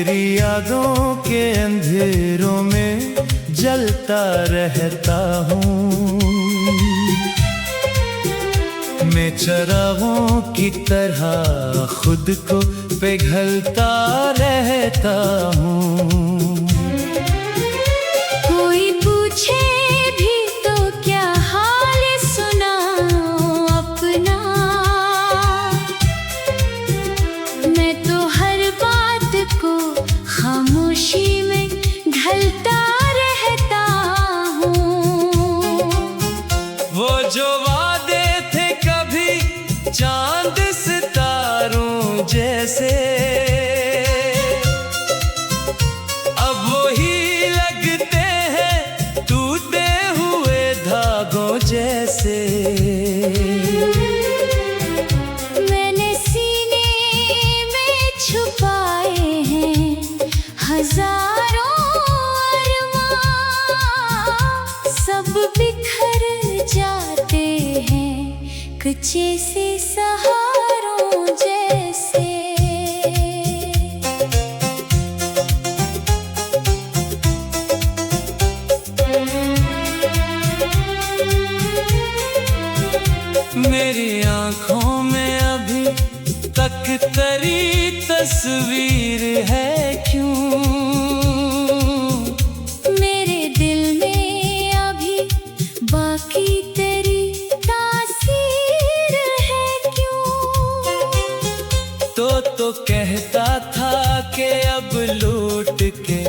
तेरी यादों के अंधेरों में जलता रहता हूँ। मैं चिरागों की तरह खुद को पिघलता रहता हूँ। कोई पूछे भी तो क्या हाल सुनाऊं अपना, मैं तो हर बात को खामोशी में ढलता रहता हूँ। वो जो वादे थे कभी चांद सितारों जैसे, अब वही लगते हैं टूटे हुए धागों जैसे। मैंने सीने में छुपाए हैं हजारों अरमां, सब बिखर जाते हैं कच्चे से सहारों जैसे। मेरी आँखों में अभी तक तेरी तस्वीर है क्यों? मेरे दिल में अभी बाकी तेरी तासीर है क्यों? तो कहता था कि अब लौट के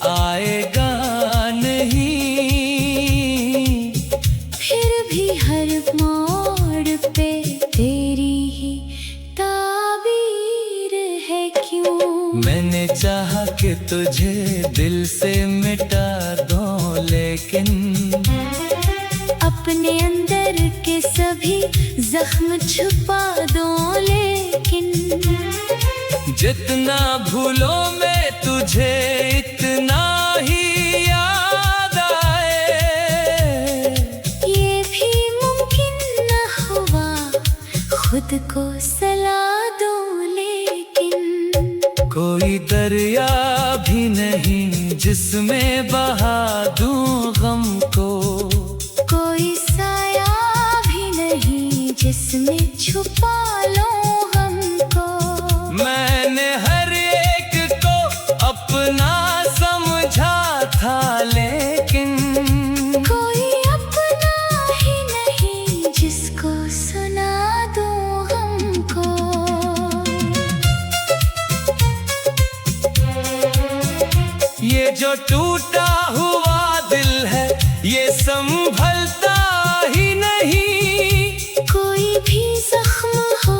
आएगा नहीं, फिर भी हर मोड़ पे तेरी ही ताबीर है क्यों? मैंने चाहा कि तुझे दिल से मिटा दूं, लेकिन अपने अंदर के सभी जख्म छुपा दो, लेकिन जितना भूलो मैं तुझे इतना ही याद आए। ये भी मुमकिन न हुआ खुद को सला दो, लेकिन कोई दरिया भी नहीं जिसमें बहा दूं गम को, कोई साया भी नहीं जिसमें छुपा लो हमको। मैंने हर एक को अपना समझा था, लेकिन कोई अपना ही नहीं जिसको सुना दो हमको। ये जो टूटा हुआ दिल है ये संभलता ही नहीं। कोई भी जख्म हो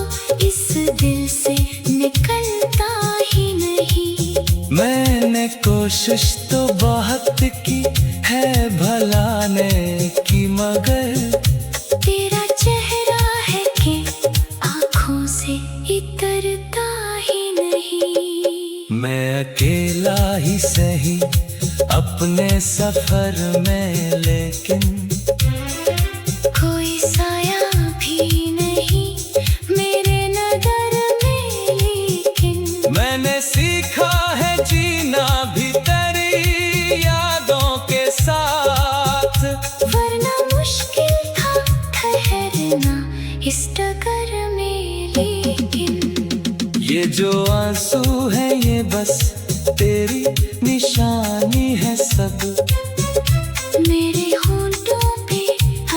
इस दिल से निकलता ही नहीं। मैंने कोशिश तो बहुत की है भलाने की, मगर तेरा चेहरा है कि आँखों से इतरता ही नहीं। मैं अकेला ही सही अपने सफर में, लेकिन कोई साया भी नहीं मेरे नगर में, लेकिन मैंने सीखा है जीना भी तेरी यादों के साथ। वरना मुश्किल था ठहरना इस डगर में, लेकिन ये जो आंसू है ये बस तेरी निशानी है सब। मेरे होंठों पे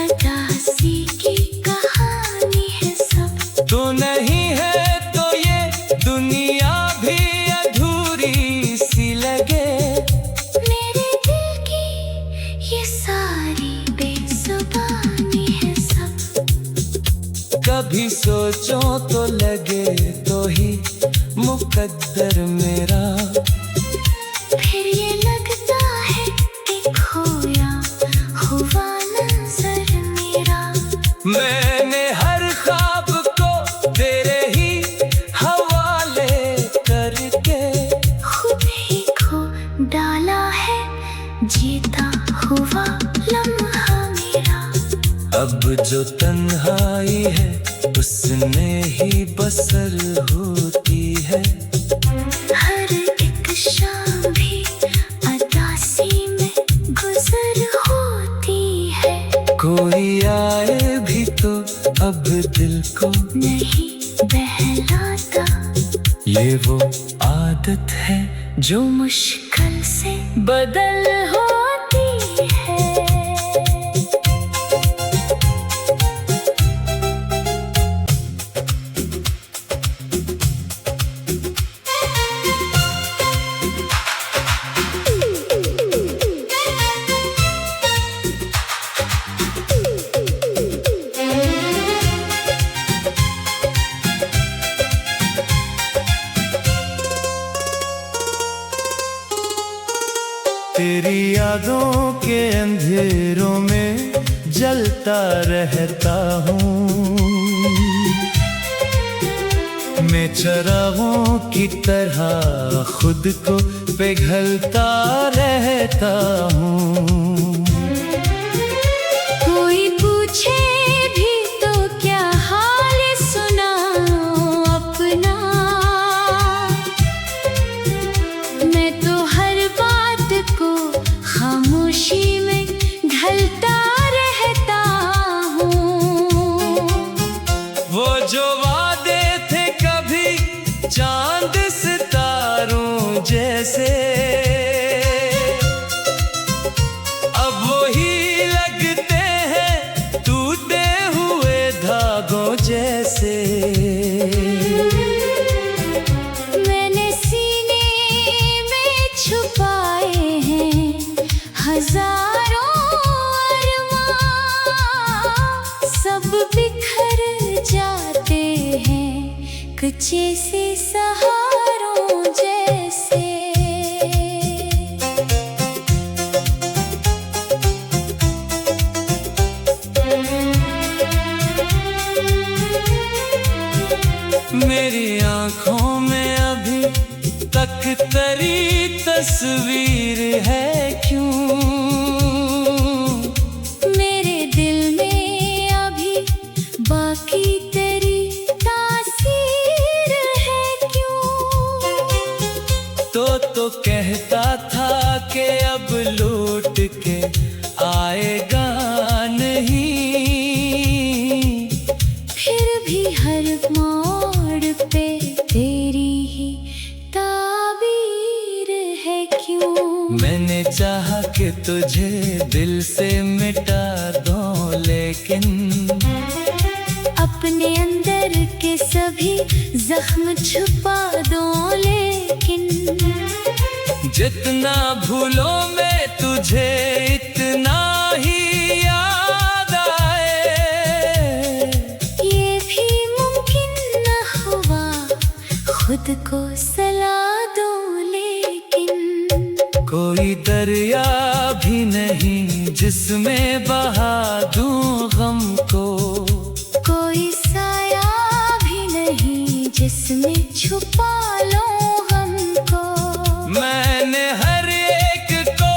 उदासी की कहानी है सब। तो नहीं है तो ये दुनिया भी अधूरी सी लगे। मेरे दिल की ये सारी बेजुबानी है सब। कभी सोचो तो लगे तो ही मुकद्दर मेरा, फिर ये लगता है कि खोया हुआ नजर मेरा। मैंने हर ख्वाब को तेरे ही हवाले करके खुद ही खो डाला है जीता हुआ लम्हा मेरा। अब जो तन्हाई है उसमें ही बसर होती है। हर एक आए भी तो अब दिल को नहीं बहलाता। ये वो आदत है जो मुश्किल से बदल होती है। तेरी यादों के अंधेरों में जलता रहता हूँ। मैं चिरागों की तरह खुद को पिघलता रहता हूँ। कोई पूछे भी तो क्या हाल सुनाऊं अपना। मैं तो हर बात को खामोशी में ढलता रहता हूँ। वो जो वादे थे कभी चांद सितारों जैसे, अब वही लगते हैं टूटे हुए धागों जैसे। मैंने सीने में छुपाए हैं हजारों अरमान, सब बिखर जाते हैं कच्चे से सहारों जैसे। मेरी आंखों में अभी तक तेरी तस्वीर है क्यों? मेरे दिल में अभी बाकी तेरी तासीर है क्यों? तो कहता था कि अब लौट के आएगा नहीं, फिर भी हर मोड़ पे तेरी ही ताबीर है क्यों? मैंने चाहा कि तुझे दिल से मिटा दूं, लेकिन अपने अंदर के सभी जख्म छुपा दो, लेकिन जितना भूलो मैं तुझे इतना ही याद आए। ये भी मुमकिन न हुआ खुद को सला दो, लेकिन कोई दरिया भी नहीं जिसमें बहा दूं गम को, कोई साया भी नहीं जिसमें छुपा लो गम को। मैंने हर एक को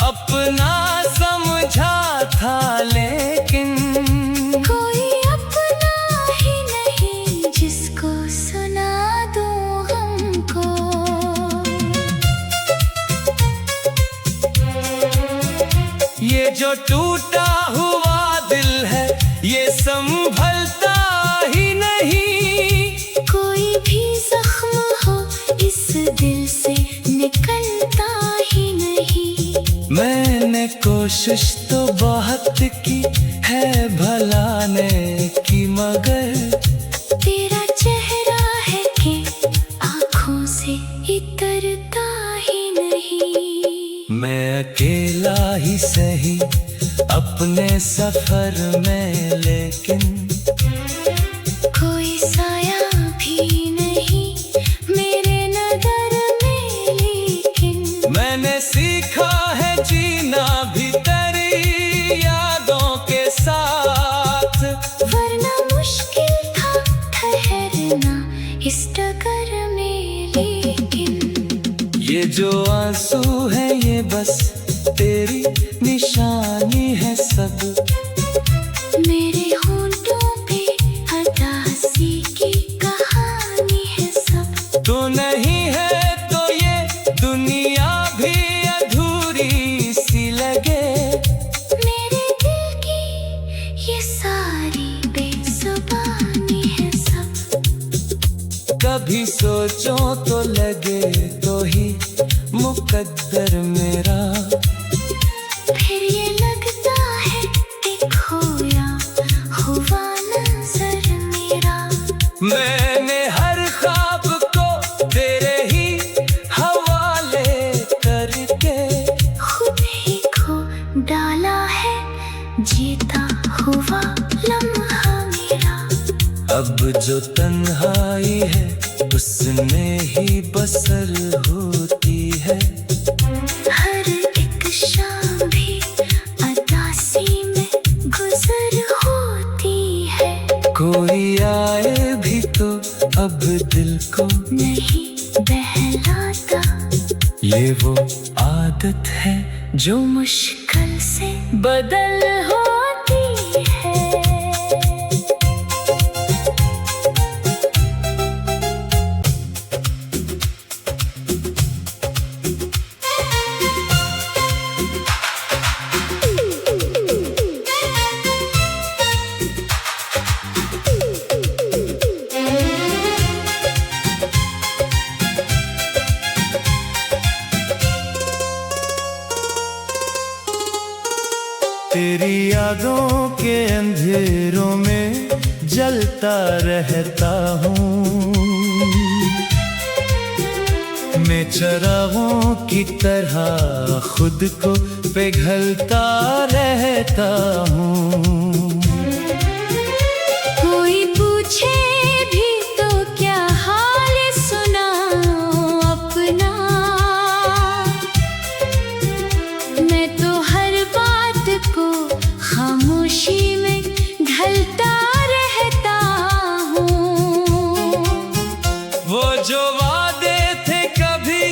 अपना समझा था, लेकिन कोई अपना ही नहीं जिसको सुना दो हमको। ये जो टूटा हुआ दिल है ये संभलता ही नहीं। कोई भी जख्म हो इस दिल से निकलता ही नहीं। मैंने कोशिश तो बहुत की है भलाने की, मगर तेरा चेहरा है कि आँखों से इतरता ही नहीं। मैं अकेला ही सही अपने सफर में, लेकिन कोई साया भी नहीं मेरे नजर में, लेकिन मैंने सीखा है जीना भी तेरी यादों के साथ। वरना मुश्किल था ठहरना इस डगर में, लेकिन ये जो आंसू है ये बस तेरी निशानी है सब। मेरे होंठों पे उदासी की कहानी है सब। तू नहीं है तो ये दुनिया भी अधूरी सी लगे। मेरे दिल की ये कभी सोचो तो लगे तो ही मुकद्दर मेरा। फिर ये लगता है कि खोया हुआ नजर मेरा। मैंने हर ख्वाब को तेरे ही हवाले करके खुद ही खो डाला है जीता हुआ लम्हा मेरा। अब जो तन्हाई है उसमें ही बसर होती है। हर एक शाम भी अदासी में गुजर होती है। कोई आए भी तो अब दिल को नहीं बहलाता, ये वो आदत है जो मुश्किल से बदल होती है। तेरी यादों के अंधेरों में जलता रहता हूँ। मैं चिरागों की तरह खुद को पिघलता रहता हूँ। कोई पूछे भी तो क्या हाल सुनाऊं अपना। मैं तो हर बात को खामोशी में ढलता रहता हूँ। वो जो वादे थे कभी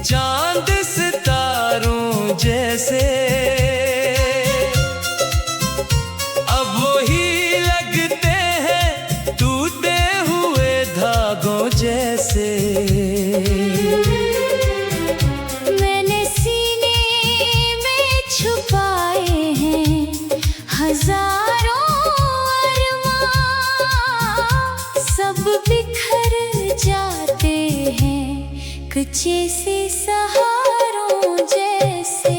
चांद सितारों जैसे, अब वही लगते हैं टूटे हुए धागों जैसे। मैंने सीने में छुपाए हैं हजारों अरमान, सब बिखर जाते हैं कुछ ऐसे सहारों जैसे।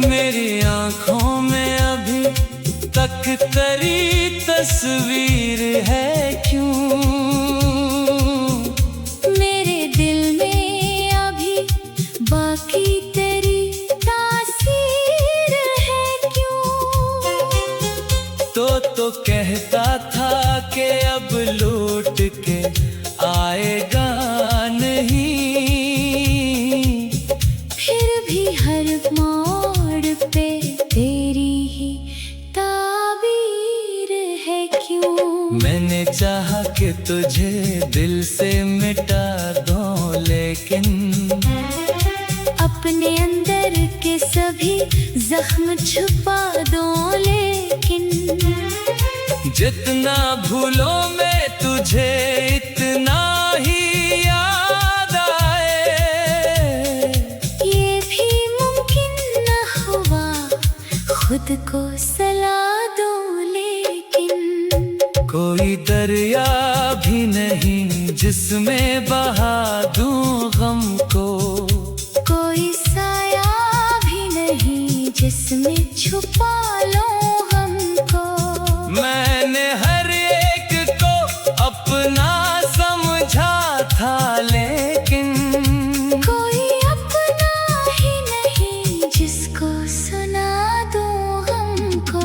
मेरी आंखों में अभी तक तेरी तस्वीर है क्यों? मेरे दिल में अभी बाकी तेरी तासीर है क्यों? तो कहता था कि अब लौट के आएगा नहीं, फिर भी हर मोड़ पे तेरी ही ताबीर है क्यों? मैंने चाहा कि तुझे दिल से मिटा दूं, लेकिन अपने अंदर के सभी जख्म छुपा दो, लेकिन जितना भूलो मैं तुझे इतना ही याद आए। ये भी मुमकिन न हुआ खुद को सला दो, लेकिन कोई दरिया भी नहीं जिसमें बहा दूं गम को, कोई साया भी नहीं जिसमें छुपा लो हमको। मैंने हर एक को अपना समझा था, लेकिन कोई अपना ही नहीं जिसको सुना दो हमको।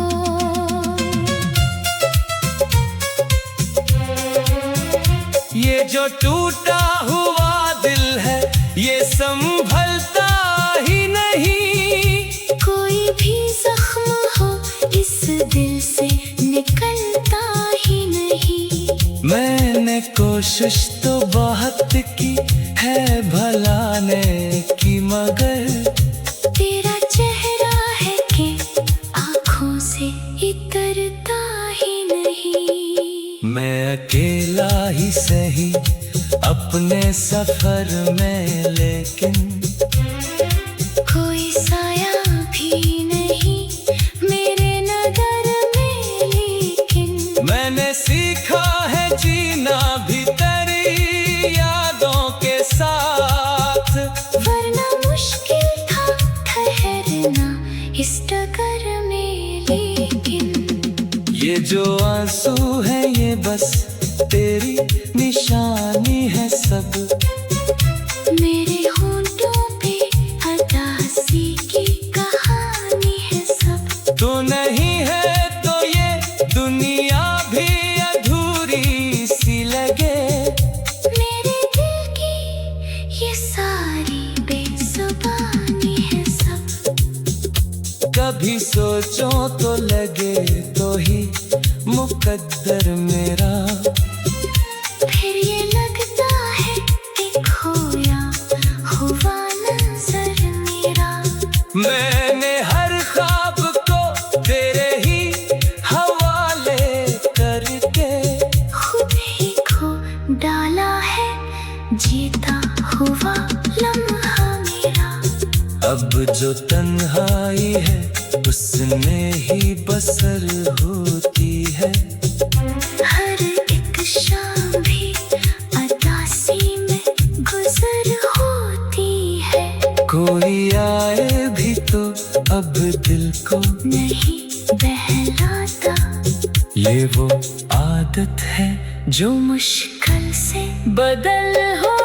ये जो टूटा हुआ दिल है ये संभलता ही नहीं। कोई भी जख्म हो इस दिल से निकलता ही नहीं। मैंने कोशिश तो बहुत की है भलाने की, मगर तेरा चेहरा है कि आँखों से इतरता ही नहीं। मैं अकेला ही सही अपने सफर में, लेकिन जो आंसू है ये बस तेरी निशानी है सब। मेरे होंठों पे उदासी की कहानी है सब। तू नहीं है तो ये दुनिया भी अधूरी सी लगे। मेरे दिल की ये सारी बेजुबानी है सब। कभी सोचो तो लगे तो ही मुकद्दर मेरा। फिर ये लगता है कि खोया हुआ नजर मेरा। मैंने हर ख्वाब को तेरे ही हवाले करके खुद ही खो डाला है जीता हुआ लम्हा मेरा। अब जो तन्हाई है उसमें ही बसर होती है। हर एक शाम भी उदासी में गुजर होती है। कोई आए भी तो अब दिल को नहीं बहलाता, ये वो आदत है जो मुश्किल से बदल हो